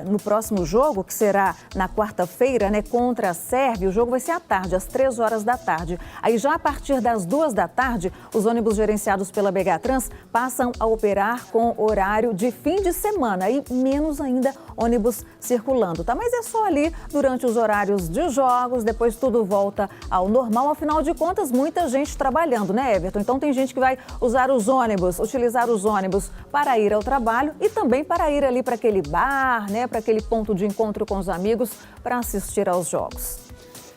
no próximo jogo, que será na quarta-feira, né, contra a Sérvia, o jogo vai ser à tarde, às 3 horas da tarde. Aí já a partir das 2 da tarde, os ônibus gerenciados pela BH Trans passam a operar com horário de fim de semana e menos ainda ônibus circulando, tá? Mas é só ali durante os horários de jogos, depois tudo volta ao normal. Afinal de contas, muita gente trabalhando, né, Everton? Então tem gente que vai usar os ônibus, utilizar os ônibus para ir ao trabalho e também para ir ali para aquele bar, né, para aquele ponto de encontro com os amigos para assistir aos jogos.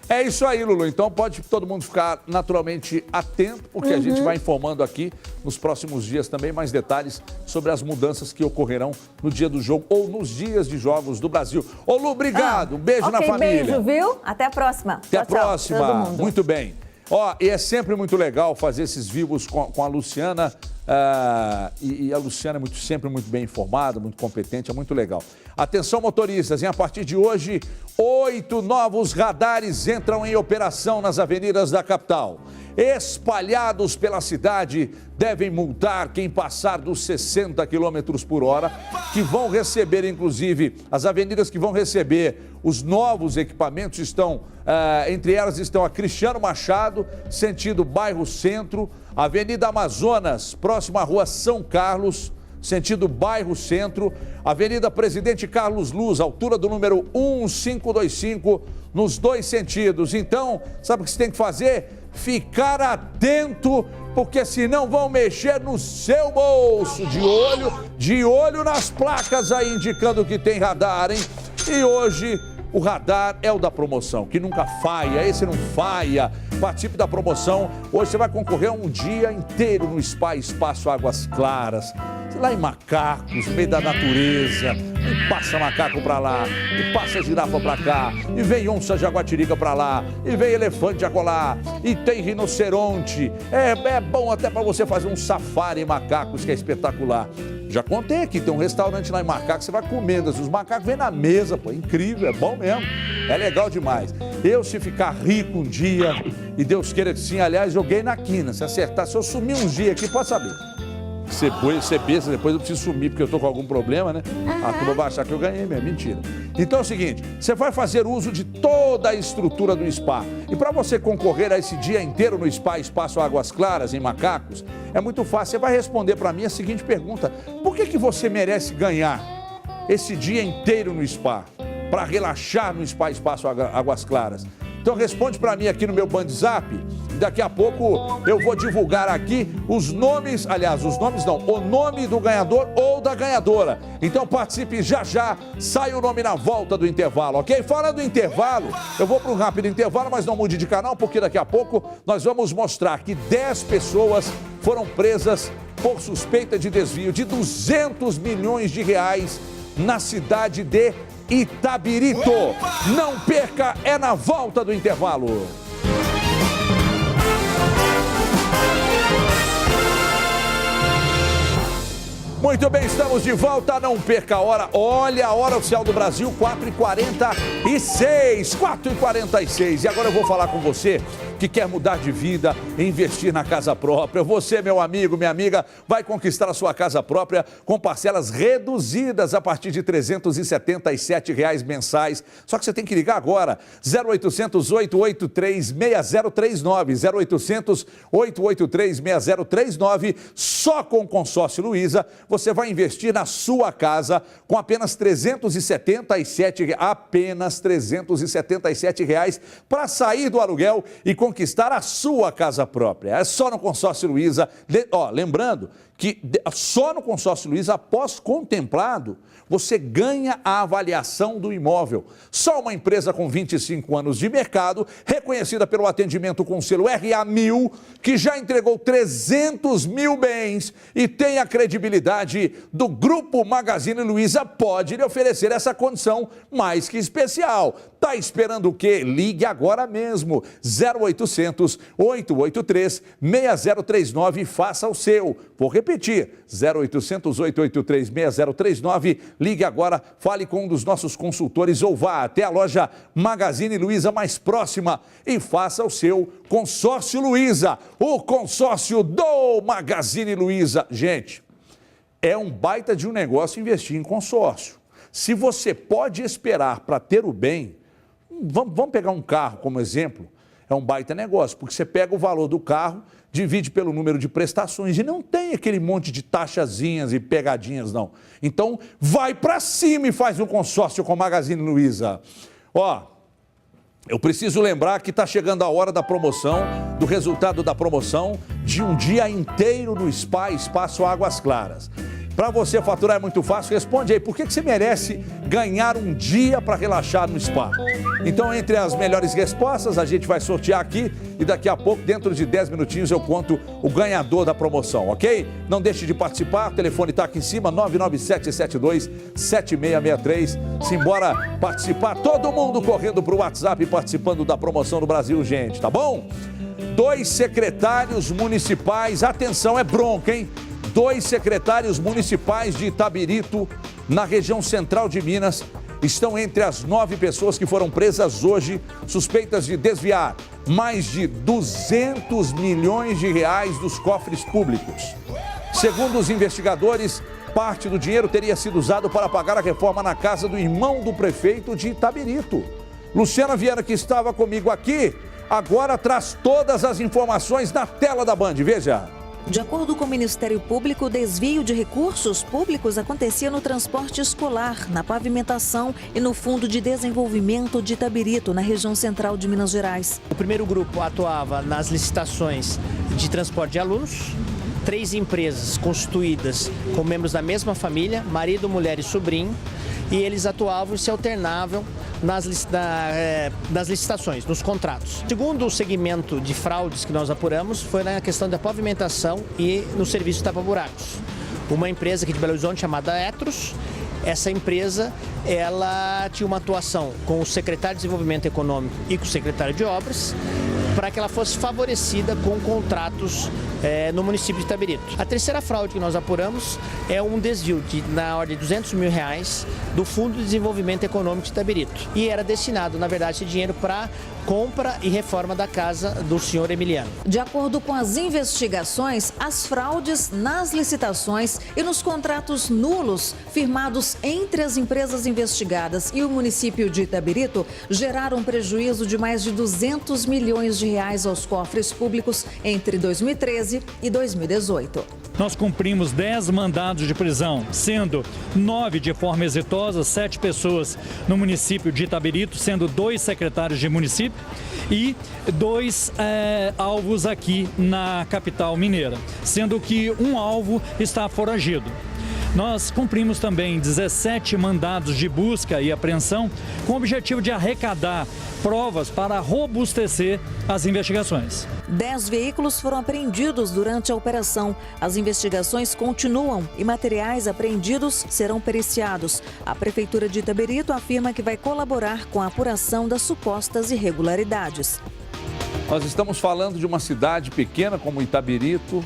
É isso aí, Lulu. Então pode todo mundo ficar naturalmente atento, porque a gente vai informando aqui nos próximos dias também mais detalhes sobre as mudanças que ocorrerão no dia do jogo ou nos dias de Jogos do Brasil. Ô, Lu, obrigado. Um beijo na família. Beijo, viu? Até a próxima. Até a próxima. Tchau, todo mundo. Muito bem. Ó, e é sempre muito legal fazer esses vivos com a Luciana. E a Luciana é sempre muito bem informada, muito competente, é muito legal. Atenção, motoristas, a partir de hoje, 8 novos radares entram em operação nas avenidas da capital. Espalhados pela cidade, devem multar quem passar dos 60 km por hora, que vão receber, inclusive, as avenidas que vão receber os novos equipamentos estão, entre elas estão a Cristiano Machado, sentido bairro Centro, Avenida Amazonas, próxima à Rua São Carlos, sentido bairro Centro, Avenida Presidente Carlos Luz, altura do número 1525, nos dois sentidos. Então, sabe o que você tem que fazer? Ficar atento, porque senão vão mexer no seu bolso. De olho nas placas aí, indicando que tem radar, hein? E hoje o radar é o da promoção, que nunca falha, esse não falha. Participe da promoção. Hoje você vai concorrer a um dia inteiro no Spa Espaço Águas Claras, lá em Macacos, no meio da natureza. E passa macaco pra lá, e passa girafa pra cá, e vem onça jaguatirica pra lá, e vem elefante acolá, e tem rinoceronte. É bom até pra você fazer um safari em Macacos, que é espetacular. Já contei aqui, tem um restaurante lá em Macacos, você vai comendo, os macacos vêm na mesa, pô, incrível, é bom mesmo, é legal demais. Eu, se ficar rico um dia, e Deus queira que sim, aliás, joguei na quina, se acertar, se eu sumir um dia aqui, pode saber. Ser besta, depois eu preciso sumir porque eu tô com algum problema, né? A turma vai achar que eu ganhei mesmo, mentira. Então é o seguinte, você vai fazer uso de toda a estrutura do spa. E para você concorrer a esse dia inteiro no Spa Espaço Águas Claras, em Macacos, é muito fácil. Você vai responder para mim a seguinte pergunta: por que você merece ganhar esse dia inteiro no spa? Para relaxar no Spa Espaço Águas Claras. Então responde para mim aqui no meu WhatsApp. Daqui a pouco eu vou divulgar aqui os nomes, aliás, os nomes não, o nome do ganhador ou da ganhadora. Então participe já já, sai o nome na volta do intervalo, ok? Fora do intervalo, eu vou para um rápido intervalo, mas não mude de canal, porque daqui a pouco nós vamos mostrar que 10 pessoas foram presas por suspeita de desvio de 200 milhões de reais na cidade de Itabirito. Não perca, é na volta do intervalo. Muito bem, estamos de volta, não perca a hora. Olha a hora oficial do Brasil, 4h46, 4h46. E agora eu vou falar com você que quer mudar de vida e investir na casa própria. Você, meu amigo, minha amiga, vai conquistar a sua casa própria com parcelas reduzidas a partir de R$ 377 mensais. Só que você tem que ligar agora, 0800 883 6039, 0800 883 6039. Só com o Consórcio Luiza você vai investir na sua casa com apenas R$ 377, apenas R$ 377 para sair do aluguel e conquistar a sua casa própria. É só no Consórcio Luiza. Lembrando que só no Consórcio Luiza, após contemplado, você ganha a avaliação do imóvel. Só uma empresa com 25 anos de mercado, reconhecida pelo atendimento com selo RA1000, que já entregou 300 mil bens e tem a credibilidade do Grupo Magazine Luiza, pode lhe oferecer essa condição mais que especial. Tá esperando o quê? Ligue agora mesmo, 0800 883 6039 e faça o seu. Vou repetir, 0800 883 6039, ligue agora, fale com um dos nossos consultores ou vá até a loja Magazine Luiza mais próxima e faça o seu Consórcio Luiza, o consórcio do Magazine Luiza. Gente, é um baita de um negócio investir em consórcio. Se você pode esperar para ter o bem, vamos pegar um carro como exemplo, é um baita negócio, porque você pega o valor do carro, divide pelo número de prestações e não tem aquele monte de taxazinhas e pegadinhas, não. Então, vai para cima e faz um consórcio com a Magazine Luiza. Eu preciso lembrar que está chegando a hora da promoção, do resultado da promoção de um dia inteiro no Spa Espaço Águas Claras. Para você faturar é muito fácil, responde aí, por que você merece ganhar um dia para relaxar no spa? Então, entre as melhores respostas, a gente vai sortear aqui e daqui a pouco, dentro de 10 minutinhos, eu conto o ganhador da promoção, ok? Não deixe de participar, o telefone está aqui em cima, 99772-7663. Simbora participar, todo mundo correndo para o WhatsApp e participando da promoção do Brasil, gente, tá bom? 2 secretários municipais, atenção, é bronca, hein? 2 secretários municipais de Itabirito, na região central de Minas, estão entre as 9 pessoas que foram presas hoje, suspeitas de desviar mais de 200 milhões de reais dos cofres públicos. Segundo os investigadores, parte do dinheiro teria sido usado para pagar a reforma na casa do irmão do prefeito de Itabirito. Luciana Viana, que estava comigo aqui, agora traz todas as informações na tela da Band. Veja. De acordo com o Ministério Público, o desvio de recursos públicos acontecia no transporte escolar, na pavimentação e no Fundo de Desenvolvimento de Itabirito, na região central de Minas Gerais. O primeiro grupo atuava nas licitações de transporte de alunos. 3 empresas constituídas com membros da mesma família, marido, mulher e sobrinho, e eles atuavam e se alternavam nas licitações, nos contratos. Segundo o segmento de fraudes que nós apuramos, foi na questão da pavimentação e no serviço de tapa-buracos. Uma empresa aqui de Belo Horizonte chamada Etros, essa empresa, ela tinha uma atuação com o secretário de Desenvolvimento Econômico e com o secretário de Obras, para que ela fosse favorecida com contratos no município de Itabirito. A terceira fraude que nós apuramos é um desvio na ordem de 200 mil reais do Fundo de Desenvolvimento Econômico de Itabirito. E era destinado, na verdade, esse dinheiro para compra e reforma da casa do senhor Emiliano. De acordo com as investigações, as fraudes nas licitações e nos contratos nulos firmados entre as empresas investigadas e o município de Itabirito geraram um prejuízo de mais de 200 milhões de reais aos cofres públicos entre 2013 e 2018. Nós cumprimos 10 mandados de prisão, sendo 9 de forma exitosa, 7 pessoas no município de Itabirito, sendo 2 secretários de município e 2 alvos aqui na capital mineira, sendo que um alvo está foragido. nós cumprimos também 17 mandados de busca e apreensão com o objetivo de arrecadar provas para robustecer as investigações. 10 veículos foram apreendidos durante a operação. As investigações continuam e materiais apreendidos serão periciados. A Prefeitura de Itaberito afirma que vai colaborar com a apuração das supostas irregularidades. Nós estamos falando de uma cidade pequena como Itaberito.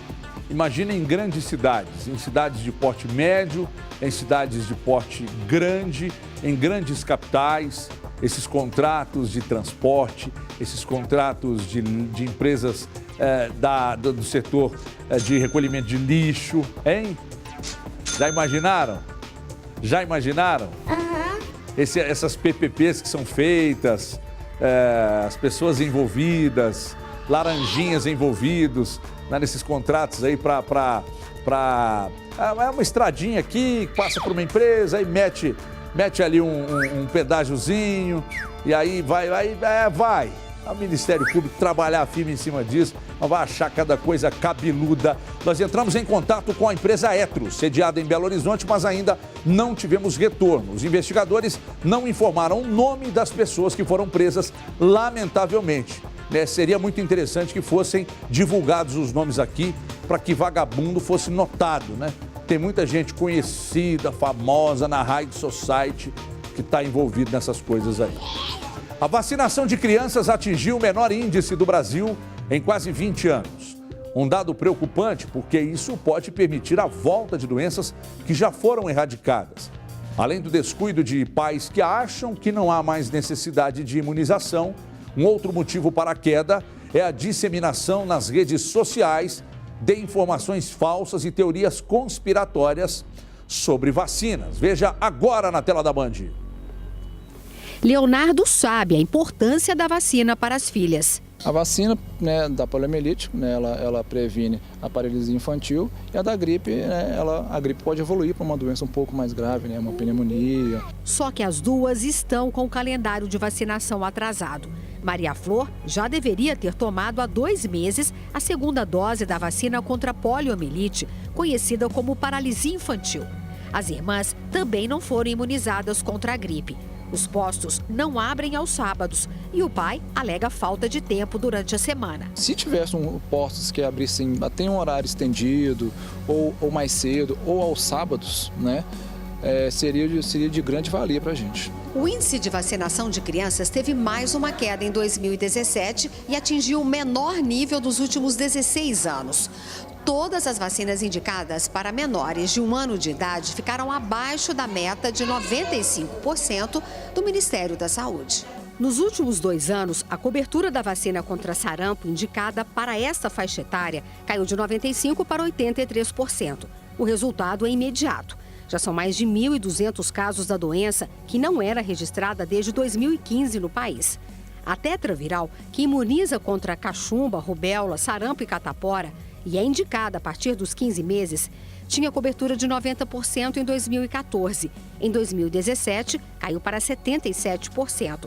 Imagina em grandes cidades, em cidades de porte médio, em cidades de porte grande, em grandes capitais. Esses contratos de transporte, esses contratos de empresas do setor de recolhimento de lixo, hein? Já imaginaram? Já imaginaram? Essas PPPs que são feitas, as pessoas envolvidas, laranjinhas envolvidos nesses contratos aí para uma estradinha aqui, passa por uma empresa, aí mete ali um pedágiozinho e aí vai. O Ministério Público trabalhar firme em cima disso, vai achar cada coisa cabeluda. Nós entramos em contato com a empresa Etro, sediada em Belo Horizonte, mas ainda não tivemos retorno. Os investigadores não informaram o nome das pessoas que foram presas, lamentavelmente. Seria muito interessante que fossem divulgados os nomes aqui para que vagabundo fosse notado, né? Tem muita gente conhecida, famosa na High Society que está envolvido nessas coisas aí. A vacinação de crianças atingiu o menor índice do Brasil em quase 20 anos. Um dado preocupante porque isso pode permitir a volta de doenças que já foram erradicadas. Além do descuido de pais que acham que não há mais necessidade de imunização, um outro motivo para a queda é a disseminação nas redes sociais de informações falsas e teorias conspiratórias sobre vacinas. Veja agora na tela da Band. Leonardo sabe a importância da vacina para as filhas. A vacina, né, da poliomielite, né, ela previne a paralisia infantil, e a da gripe, né, a gripe pode evoluir para uma doença um pouco mais grave, né, uma pneumonia. Só que as duas estão com o calendário de vacinação atrasado. Maria Flor já deveria ter tomado há 2 meses a segunda dose da vacina contra a poliomielite, conhecida como paralisia infantil. As irmãs também não foram imunizadas contra a gripe. Os postos não abrem aos sábados e o pai alega falta de tempo durante a semana. Se tivesse postos que abrissem até um horário estendido, ou mais cedo, ou aos sábados, né, seria de grande valia para a gente. O índice de vacinação de crianças teve mais uma queda em 2017 e atingiu o menor nível dos últimos 16 anos. Todas as vacinas indicadas para menores de 1 ano de idade ficaram abaixo da meta de 95% do Ministério da Saúde. Nos últimos 2 anos, a cobertura da vacina contra sarampo indicada para esta faixa etária caiu de 95% para 83%. O resultado é imediato. Já são mais de 1.200 casos da doença que não era registrada desde 2015 no país. A tetraviral, que imuniza contra cachumba, rubéola, sarampo e catapora, e é indicada a partir dos 15 meses, tinha cobertura de 90% em 2014. Em 2017, caiu para 77%.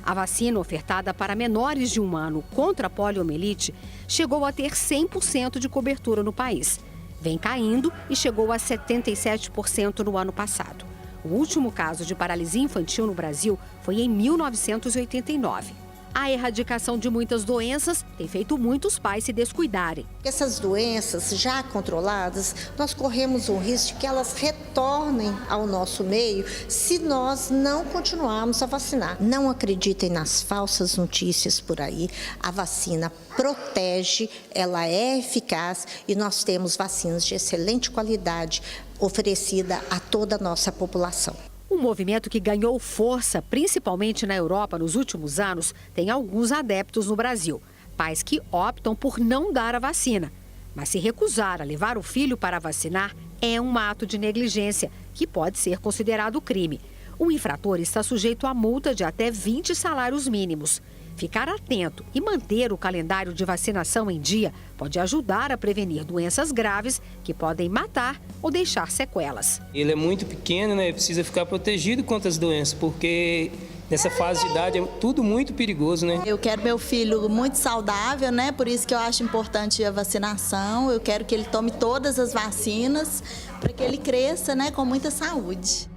A vacina ofertada para menores de 1 ano contra a poliomielite chegou a ter 100% de cobertura no país. Vem caindo e chegou a 77% no ano passado. O último caso de paralisia infantil no Brasil foi em 1989. A erradicação de muitas doenças tem feito muitos pais se descuidarem. Essas doenças já controladas, nós corremos o risco de que elas retornem ao nosso meio se nós não continuarmos a vacinar. Não acreditem nas falsas notícias por aí. A vacina protege, ela é eficaz e nós temos vacinas de excelente qualidade oferecida a toda a nossa população. Um movimento que ganhou força, principalmente na Europa nos últimos anos, tem alguns adeptos no Brasil. Pais que optam por não dar a vacina. Mas se recusar a levar o filho para vacinar, é um ato de negligência, que pode ser considerado crime. O infrator está sujeito a multa de até 20 salários mínimos. Ficar atento e manter o calendário de vacinação em dia pode ajudar a prevenir doenças graves que podem matar ou deixar sequelas. Ele é muito pequeno, né? Precisa ficar protegido contra as doenças, porque nessa fase de idade, é tudo muito perigoso, né? Eu quero meu filho muito saudável, né? Por isso que eu acho importante a vacinação. Eu quero que ele tome todas as vacinas para que ele cresça, né, com muita saúde.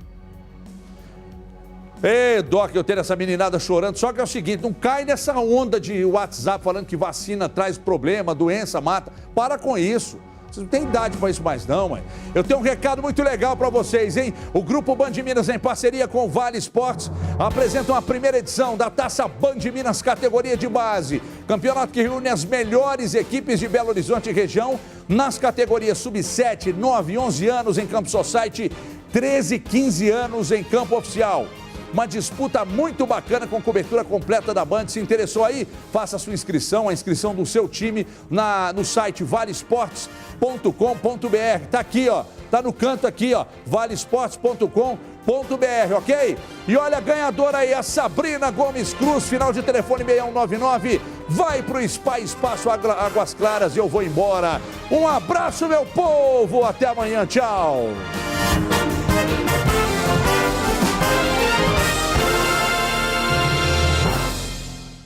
Ei, Doc, eu tenho essa meninada chorando, só que é o seguinte, não cai nessa onda de WhatsApp falando que vacina traz problema, doença, mata. Para com isso. Você não tem idade para isso mais não, mãe. Eu tenho um recado muito legal para vocês, hein? O Grupo Band Minas, em parceria com o Vale Esportes, apresentam a primeira edição da Taça Band Minas categoria de base. Campeonato que reúne as melhores equipes de Belo Horizonte e região nas categorias sub-7, 9 e 11 anos em Campo Society, 13 e 15 anos em Campo Oficial. Uma disputa muito bacana com cobertura completa da Band. Se interessou aí? Faça a sua inscrição, a inscrição do seu time no site valesportes.com.br. Tá aqui, ó. Tá no canto aqui, ó. valesportes.com.br, ok? E olha a ganhadora aí, a Sabrina Gomes Cruz, final de telefone 6199. Vai pro Spa Espaço Águas Claras e eu vou embora. Um abraço, meu povo. Até amanhã. Tchau.